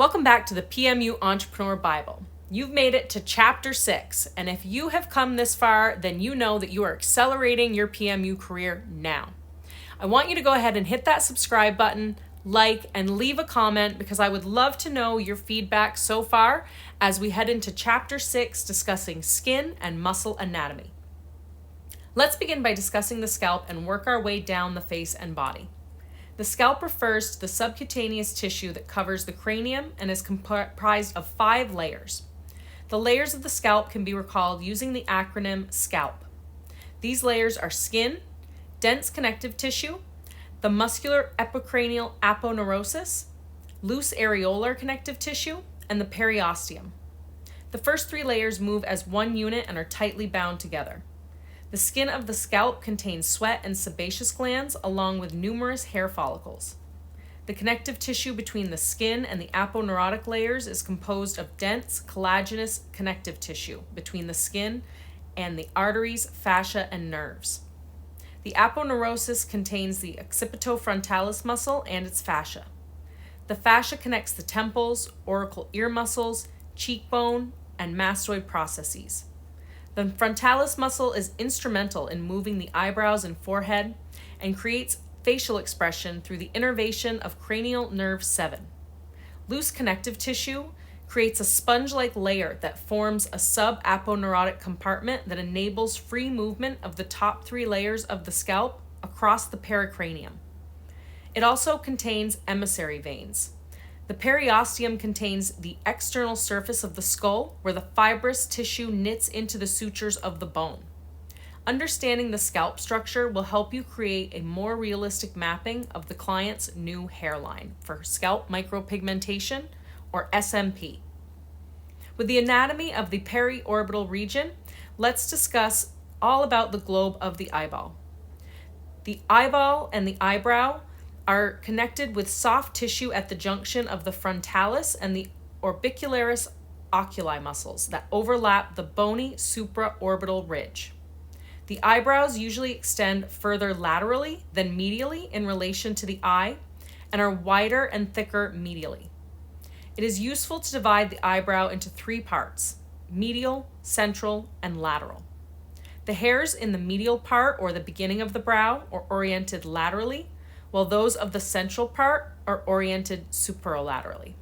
Welcome back to the PMU Entrepreneur Bible. You've made it to chapter 6, and if you have come this far, then you know that you are accelerating your PMU career now. I want you to go ahead and hit that subscribe button, like, and leave a comment because I would love to know your feedback so far as we head into chapter 6 discussing skin and muscle anatomy. Let's begin by discussing the scalp and work our way down the face and body. The scalp refers to the subcutaneous tissue that covers the cranium and is comprised of 5 layers. The layers of the scalp can be recalled using the acronym SCALP. These layers are skin, dense connective tissue, the muscular epicranial aponeurosis, loose areolar connective tissue, and the periosteum. The first 3 layers move as one unit and are tightly bound together. The skin of the scalp contains sweat and sebaceous glands along with numerous hair follicles. The connective tissue between the skin and the aponeurotic layers is composed of dense collagenous connective tissue between the skin and the arteries, fascia, and nerves. The aponeurosis contains the occipitofrontalis muscle and its fascia. The fascia connects the temples, auricle ear muscles, cheekbone, and mastoid processes. The frontalis muscle is instrumental in moving the eyebrows and forehead and creates facial expression through the innervation of cranial nerve 7. Loose connective tissue creates a sponge-like layer that forms a subaponeurotic compartment that enables free movement of the top 3 layers of the scalp across the pericranium. It also contains emissary veins. The periosteum contains the external surface of the skull where the fibrous tissue knits into the sutures of the bone. Understanding the scalp structure will help you create a more realistic mapping of the client's new hairline for scalp micropigmentation, or SMP. With the anatomy of the periorbital region, let's discuss all about the globe of the eyeball. The eyeball and the eyebrow are connected with soft tissue at the junction of the frontalis and the orbicularis oculi muscles that overlap the bony supraorbital ridge. The eyebrows usually extend further laterally than medially in relation to the eye and are wider and thicker medially. It is useful to divide the eyebrow into 3 parts: medial, central, and lateral. The hairs in the medial part or the beginning of the brow are oriented laterally, while those of the central part are oriented superolaterally.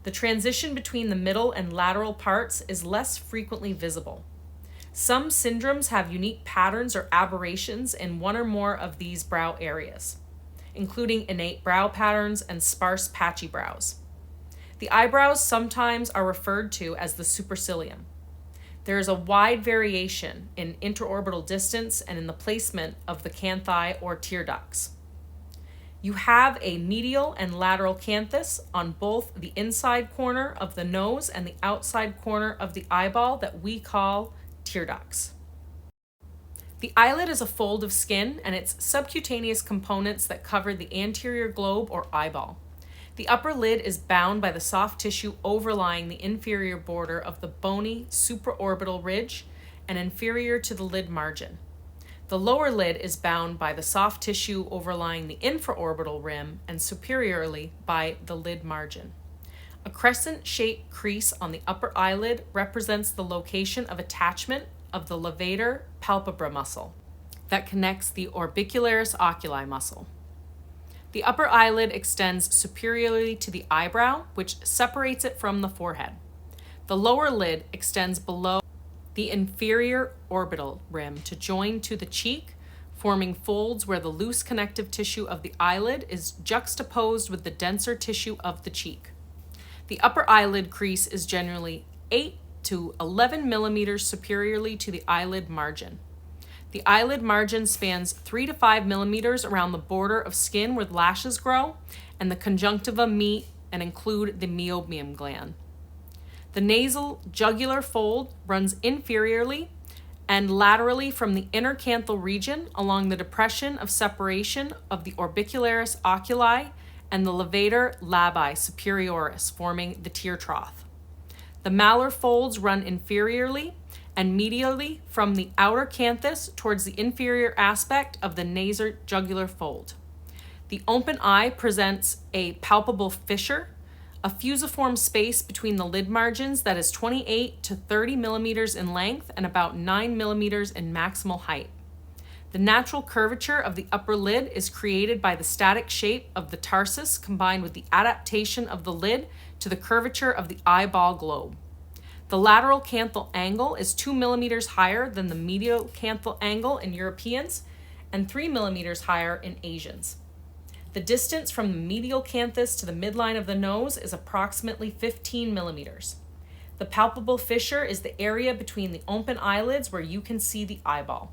The transition between the middle and lateral parts is less frequently visible. Some syndromes have unique patterns or aberrations in one or more of these brow areas, including innate brow patterns and sparse patchy brows. The eyebrows sometimes are referred to as the supercilium. There is a wide variation in interorbital distance and in the placement of the canthi or tear ducts. You have a medial and lateral canthus on both the inside corner of the nose and the outside corner of the eyeball that we call tear ducts. The eyelid is a fold of skin and its subcutaneous components that cover the anterior globe or eyeball. The upper lid is bound by the soft tissue overlying the inferior border of the bony supraorbital ridge and inferior to the lid margin. The lower lid is bound by the soft tissue overlying the infraorbital rim and superiorly by the lid margin. A crescent-shaped crease on the upper eyelid represents the location of attachment of the levator palpebra muscle that connects the orbicularis oculi muscle. The upper eyelid extends superiorly to the eyebrow, which separates it from the forehead. The lower lid extends below the inferior orbital rim to join to the cheek, forming folds where the loose connective tissue of the eyelid is juxtaposed with the denser tissue of the cheek. The upper eyelid crease is generally 8 to 11 millimeters superiorly to the eyelid margin. The eyelid margin spans 3 to 5 millimeters around the border of skin where lashes grow and the conjunctiva meet and include the meibomian gland. The nasal jugular fold runs inferiorly and laterally from the inner canthal region along the depression of separation of the orbicularis oculi and the levator labii superioris, forming the tear trough. The malar folds run inferiorly and medially from the outer canthus towards the inferior aspect of the nasojugular fold. The open eye presents a palpable fissure a fusiform space between the lid margins that is 28 to 30 millimeters in length and about 9 millimeters in maximal height. The natural curvature of the upper lid is created by the static shape of the tarsus combined with the adaptation of the lid to the curvature of the eyeball globe. The lateral canthal angle is 2 millimeters higher than the medial canthal angle in Europeans and 3 millimeters higher in Asians. The distance from the medial canthus to the midline of the nose is approximately 15 millimeters. The palpable fissure is the area between the open eyelids where you can see the eyeball.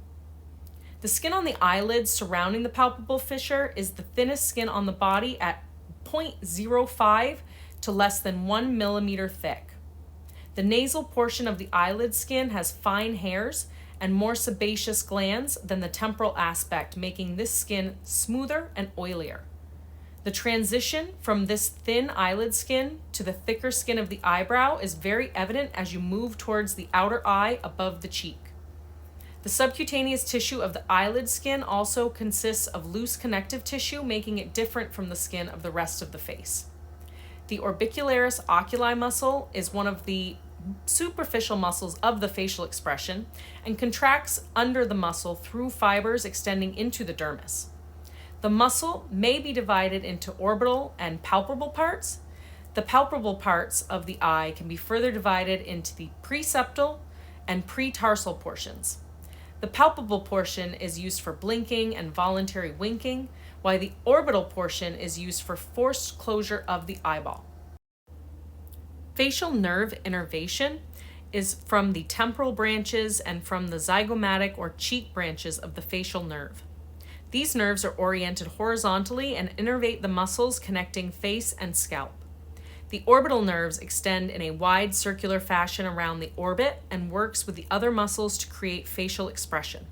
The skin on the eyelids surrounding the palpable fissure is the thinnest skin on the body at 0.05 to less than 1 millimeter thick. The nasal portion of the eyelid skin has fine hairs and more sebaceous glands than the temporal aspect, making this skin smoother and oilier. The transition from this thin eyelid skin to the thicker skin of the eyebrow is very evident as you move towards the outer eye above the cheek. The subcutaneous tissue of the eyelid skin also consists of loose connective tissue, making it different from the skin of the rest of the face. The orbicularis oculi muscle is one of the superficial muscles of the facial expression and contracts under the muscle through fibers extending into the dermis. The muscle may be divided into orbital and palpable parts. The palpable parts of the eye can be further divided into the preseptal and pretarsal portions. The palpable portion is used for blinking and voluntary winking, while the orbital portion is used for forced closure of the eyeball. Facial nerve innervation is from the temporal branches and from the zygomatic or cheek branches of the facial nerve. These nerves are oriented horizontally and innervate the muscles connecting face and scalp. The orbital nerves extend in a wide circular fashion around the orbit and works with the other muscles to create facial expression.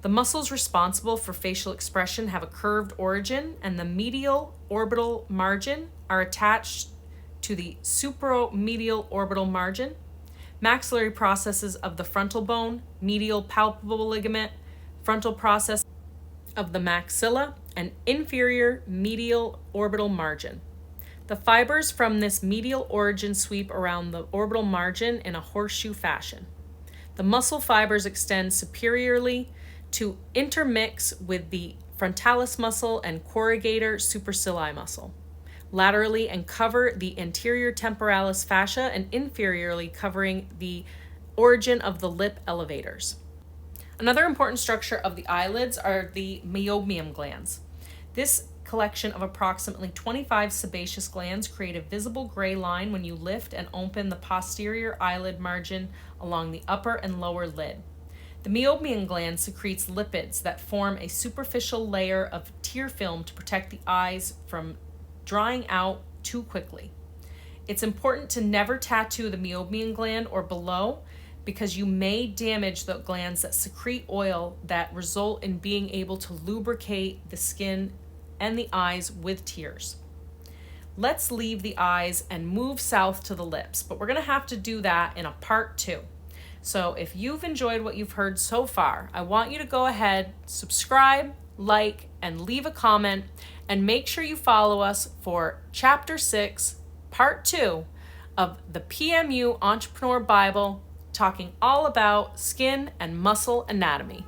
The muscles responsible for facial expression have a curved origin, and the medial orbital margin are attached to the supromedial orbital margin. Maxillary processes of the frontal bone, medial palpable ligament, frontal process of the maxilla, and inferior medial orbital margin. The fibers from this medial origin sweep around the orbital margin in a horseshoe fashion. The muscle fibers extend superiorly to intermix with the frontalis muscle and corrugator supercilii muscle, laterally and cover the anterior temporalis fascia, and inferiorly covering the origin of the lip elevators. Another important structure of the eyelids are the meibomian glands. This collection of approximately 25 sebaceous glands create a visible gray line when you lift and open the posterior eyelid margin along the upper and lower lid. The meibomian gland secretes lipids that form a superficial layer of tear film to protect the eyes from drying out too quickly. It's important to never tattoo the meibomian gland or below, because you may damage the glands that secrete oil that result in being able to lubricate the skin and the eyes with tears. Let's leave the eyes and move south to the lips, but we're going to have to do that in a part 2. So if you've enjoyed what you've heard so far, I want you to go ahead, subscribe, like, and leave a comment, and make sure you follow us for Chapter 6, Part 2 of the PMU Entrepreneur Bible, talking all about skin and muscle anatomy.